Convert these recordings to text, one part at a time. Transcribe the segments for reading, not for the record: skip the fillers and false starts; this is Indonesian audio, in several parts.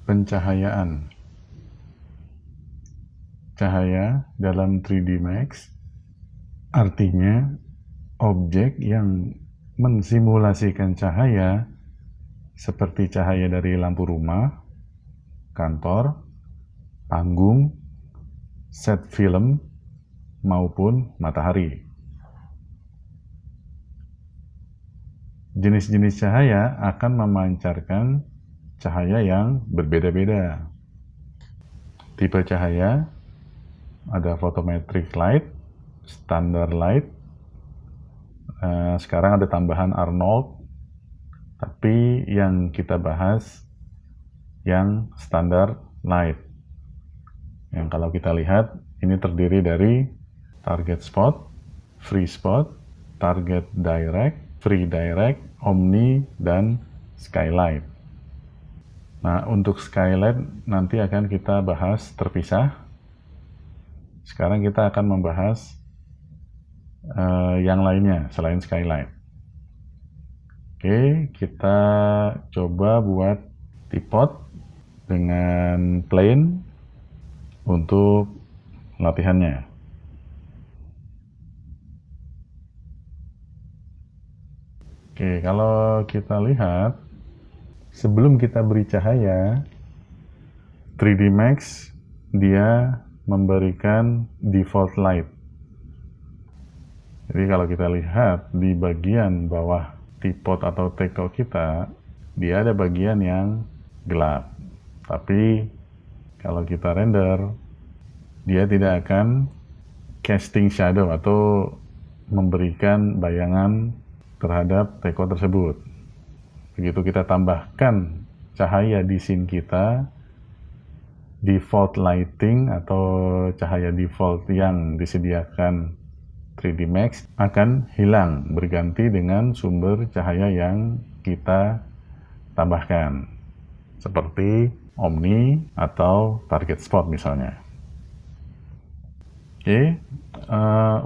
Pencahayaan. Cahaya dalam 3D Max artinya objek yang mensimulasikan cahaya seperti cahaya dari lampu rumah, kantor, panggung, set film, maupun matahari. Jenis-jenis cahaya akan memancarkan cahaya yang berbeda-beda. Tipe cahaya ada photometric light, standard light, sekarang ada tambahan Arnold, tapi yang kita bahas yang standard light. Yang kalau kita lihat ini terdiri dari target spot, free spot, target direct, free direct, omni, dan skylight. Nah, untuk skylight nanti akan kita bahas terpisah. Sekarang kita akan membahas yang lainnya selain skylight. Oke, kita coba buat tripod dengan plane untuk latihannya. Oke, kalau kita lihat, sebelum kita beri cahaya, 3D Max dia memberikan default light. Jadi kalau kita lihat di bagian bawah tripod atau teko kita, dia ada bagian yang gelap. Tapi kalau kita render, dia tidak akan casting shadow atau memberikan bayangan terhadap teko tersebut. Begitu kita tambahkan cahaya di scene kita, default lighting atau cahaya default yang disediakan 3D Max akan hilang berganti dengan sumber cahaya yang kita tambahkan seperti omni atau target spot misalnya. Oke,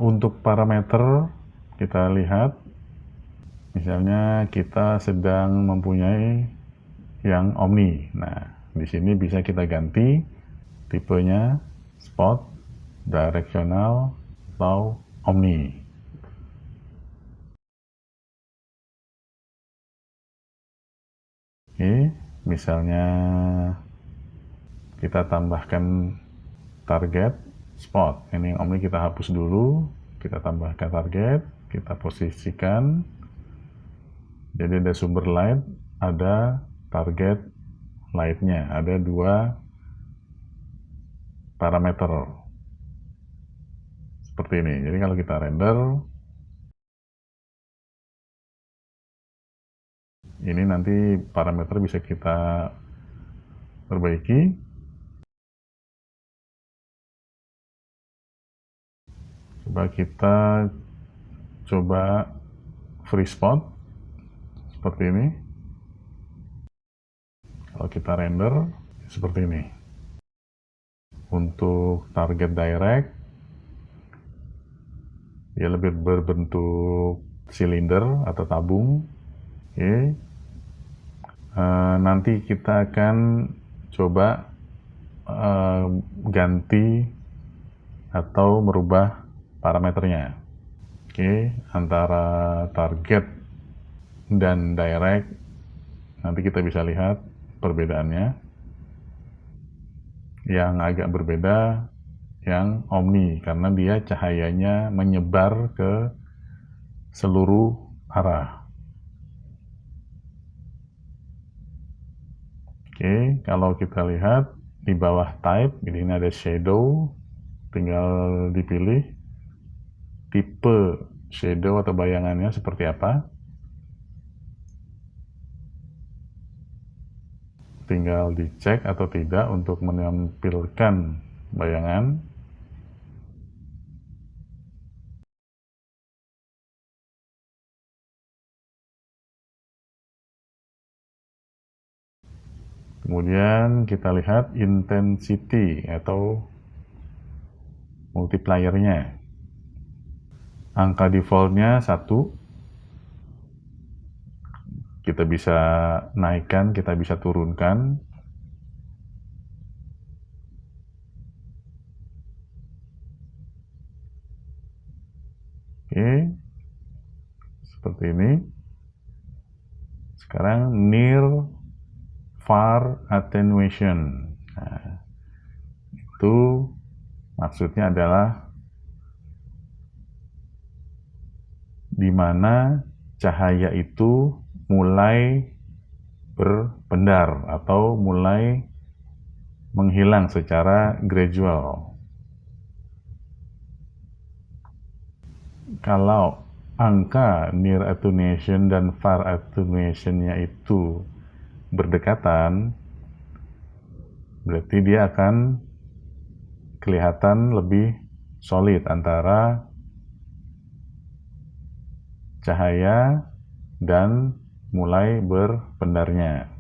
untuk parameter kita lihat misalnya kita sedang mempunyai yang omni. Nah, di sini bisa kita ganti tipenya spot, directional, atau omni. Oke, misalnya kita tambahkan target spot. Ini yang omni kita hapus dulu, kita tambahkan target, kita posisikan. Jadi ada sumber light, ada target light-nya, ada dua parameter seperti ini. Jadi kalau kita render, ini nanti parameter bisa kita perbaiki. Coba kita coba free spot seperti ini. Kalau kita render seperti ini. Untuk target direct, dia lebih berbentuk silinder atau tabung. Oke. Nanti kita akan coba ganti atau merubah parameternya. Oke, antara target dan direct nanti kita bisa lihat perbedaannya. Yang agak berbeda yang omni karena dia cahayanya menyebar ke seluruh arah. Oke, kalau kita lihat di bawah type, ini ada shadow, tinggal dipilih tipe shadow atau bayangannya seperti apa. Tinggal dicek atau tidak untuk menampilkan bayangan. Kemudian kita lihat intensity atau multiplier-nya. Angka default-nya 1. Kita bisa naikkan, kita bisa turunkan. Oke, seperti ini. Sekarang near far attenuation. Nah, itu maksudnya adalah di mana cahaya itu mulai berpendar atau mulai menghilang secara gradual. Kalau angka near attenuation dan far attenuation-nya itu berdekatan, berarti dia akan kelihatan lebih solid antara cahaya dan mulai berpendarnya.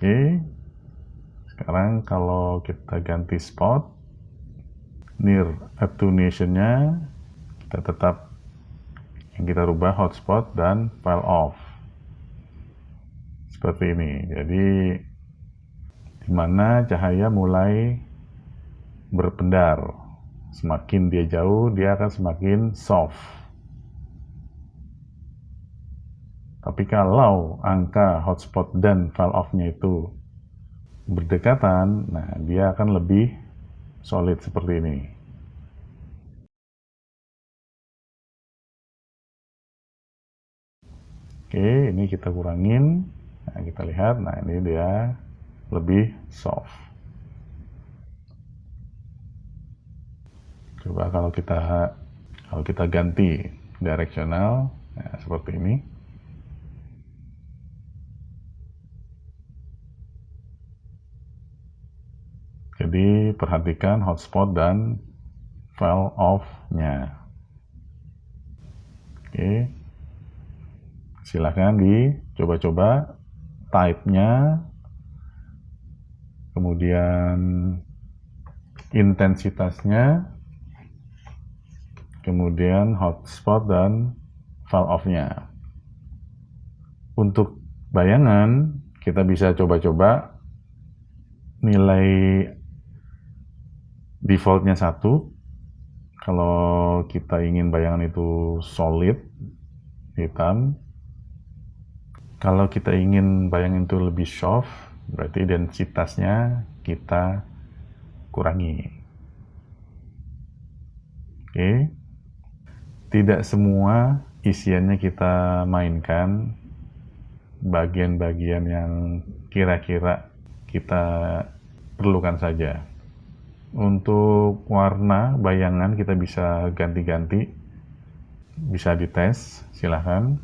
Oke, sekarang kalau kita ganti spot, near attenuation-nya kita tetap yang kita rubah hotspot dan file off. Seperti ini. Jadi di mana cahaya mulai berpendar. Semakin dia jauh, dia akan semakin soft. Tapi kalau angka hotspot dan file off-nya itu berdekatan, nah dia akan lebih solid seperti ini. Oke, ini kita kurangin. Nah, kita lihat, nah ini dia lebih soft. Coba kalau kita ganti directional, nah, seperti ini. Jadi perhatikan hotspot dan file off-nya. Oke, silahkan dicoba-coba type-nya, kemudian intensitasnya, kemudian hotspot dan file off-nya. Untuk bayangan, kita bisa coba-coba nilai defaultnya 1. Kalau kita ingin bayangan itu solid, hitam. Kalau kita ingin bayangan itu lebih soft, berarti densitasnya kita kurangi. Oke. Tidak semua isiannya kita mainkan, bagian-bagian yang kira-kira kita perlukan saja. Untuk warna bayangan kita bisa ganti-ganti, bisa dites, silahkan.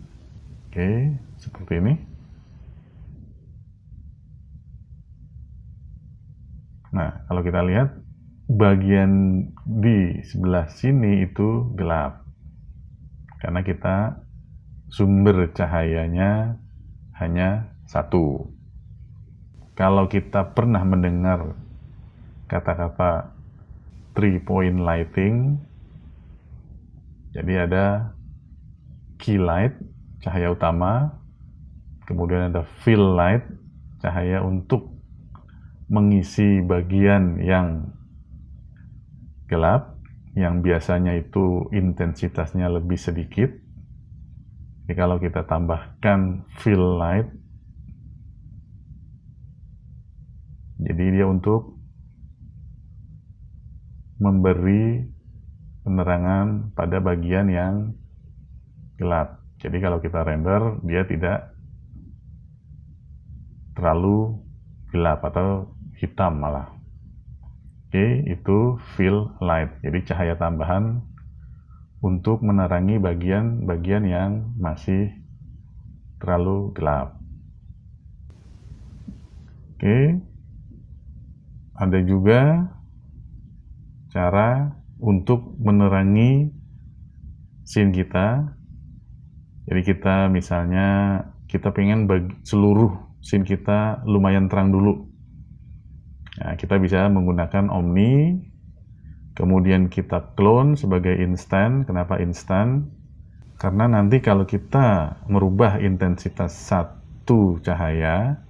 Oke, seperti ini. Nah, kalau kita lihat bagian di sebelah sini itu gelap karena kita sumber cahayanya hanya 1. Kalau kita pernah mendengar kata-kata 3-point lighting, jadi ada key light, cahaya utama, kemudian ada fill light, cahaya untuk mengisi bagian yang gelap, yang biasanya itu intensitasnya lebih sedikit. Jadi kalau kita tambahkan fill light, jadi dia untuk memberi penerangan pada bagian yang gelap. Jadi kalau kita render, dia tidak terlalu gelap atau hitam malah. Oke, itu fill light. Jadi cahaya tambahan untuk menerangi bagian-bagian yang masih terlalu gelap. Oke, ada juga cara untuk menerangi scene kita. Jadi kita misalnya kita pengen seluruh scene kita lumayan terang dulu. Nah, kita bisa menggunakan Omni, kemudian kita clone sebagai instant. Kenapa instant? Karena nanti kalau kita merubah intensitas satu cahaya,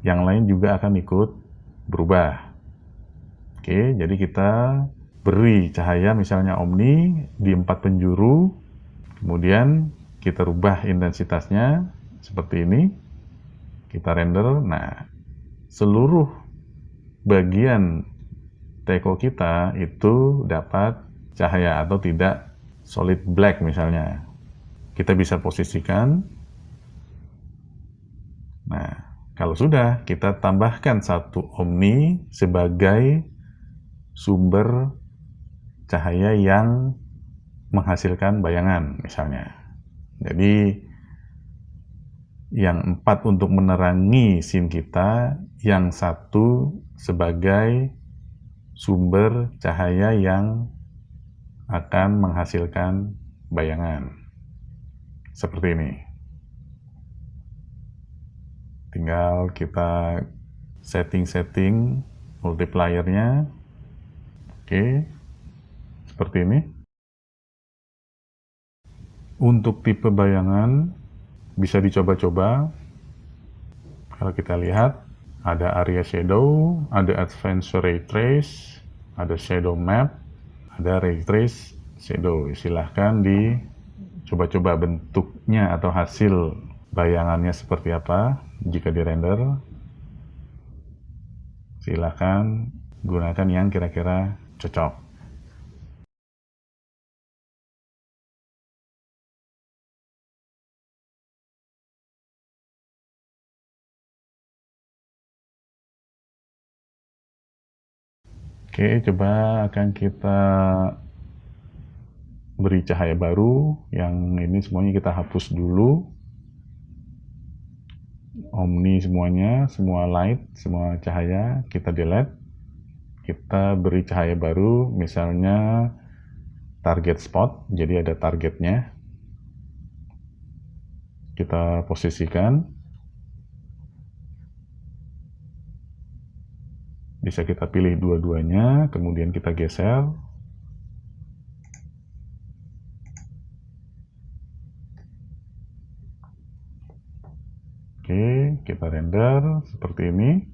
yang lain juga akan ikut berubah. Oke, jadi kita beri cahaya misalnya omni di 4 penjuru, kemudian kita rubah intensitasnya seperti ini, kita render. Nah, seluruh bagian teko kita itu dapat cahaya atau tidak solid black misalnya. Kita bisa posisikan. Nah, kalau sudah, kita tambahkan satu omni sebagai sumber cahaya yang menghasilkan bayangan misalnya. Jadi yang 4 untuk menerangi scene kita, yang 1 sebagai sumber cahaya yang akan menghasilkan bayangan. Seperti ini. Tinggal kita setting multiplier-nya. Oke, seperti ini. Untuk tipe bayangan bisa dicoba-coba. Kalau kita lihat, ada area shadow, ada advanced ray trace, ada shadow map, ada ray trace shadow. Silahkan dicoba-coba bentuknya atau hasil bayangannya seperti apa jika di render. Silahkan gunakan yang kira-kira cocok. Oke, coba akan kita beri cahaya baru. Yang ini semuanya kita hapus dulu. Omni semuanya, semua light, semua cahaya kita delete. Kita beri cahaya baru, misalnya target spot, jadi ada targetnya. Kita posisikan. Bisa kita pilih dua-duanya, kemudian kita geser. Oke, kita render seperti ini.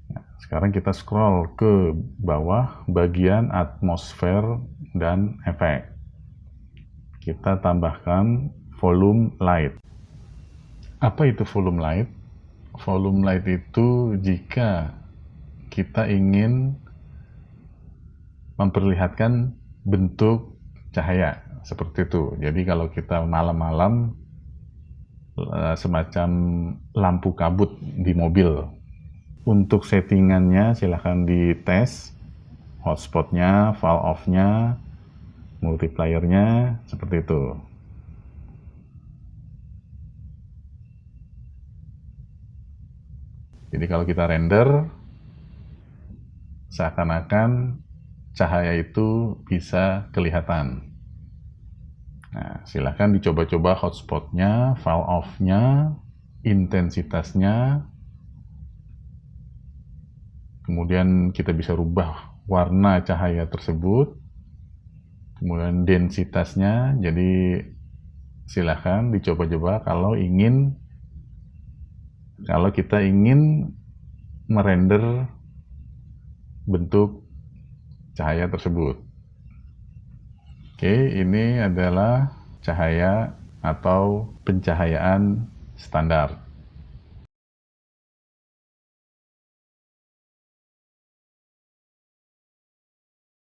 Nah, sekarang kita scroll ke bawah bagian atmosfer dan efek. Kita tambahkan volume light. Apa itu volume light? Volume light itu jika kita ingin memperlihatkan bentuk cahaya seperti itu. Jadi kalau kita malam-malam semacam lampu kabut di mobil. Untuk settingannya silahkan dites hotspotnya, fall off-nya, multiplier-nya seperti itu. Jadi kalau kita render, seakan-akan cahaya itu bisa kelihatan. Nah, silahkan dicoba-coba hotspotnya, fall off-nya, intensitasnya. Kemudian kita bisa rubah warna cahaya tersebut. Kemudian densitasnya, jadi silahkan dicoba-coba kalau kita ingin merender bentuk cahaya tersebut. Oke, ini adalah cahaya atau pencahayaan standar.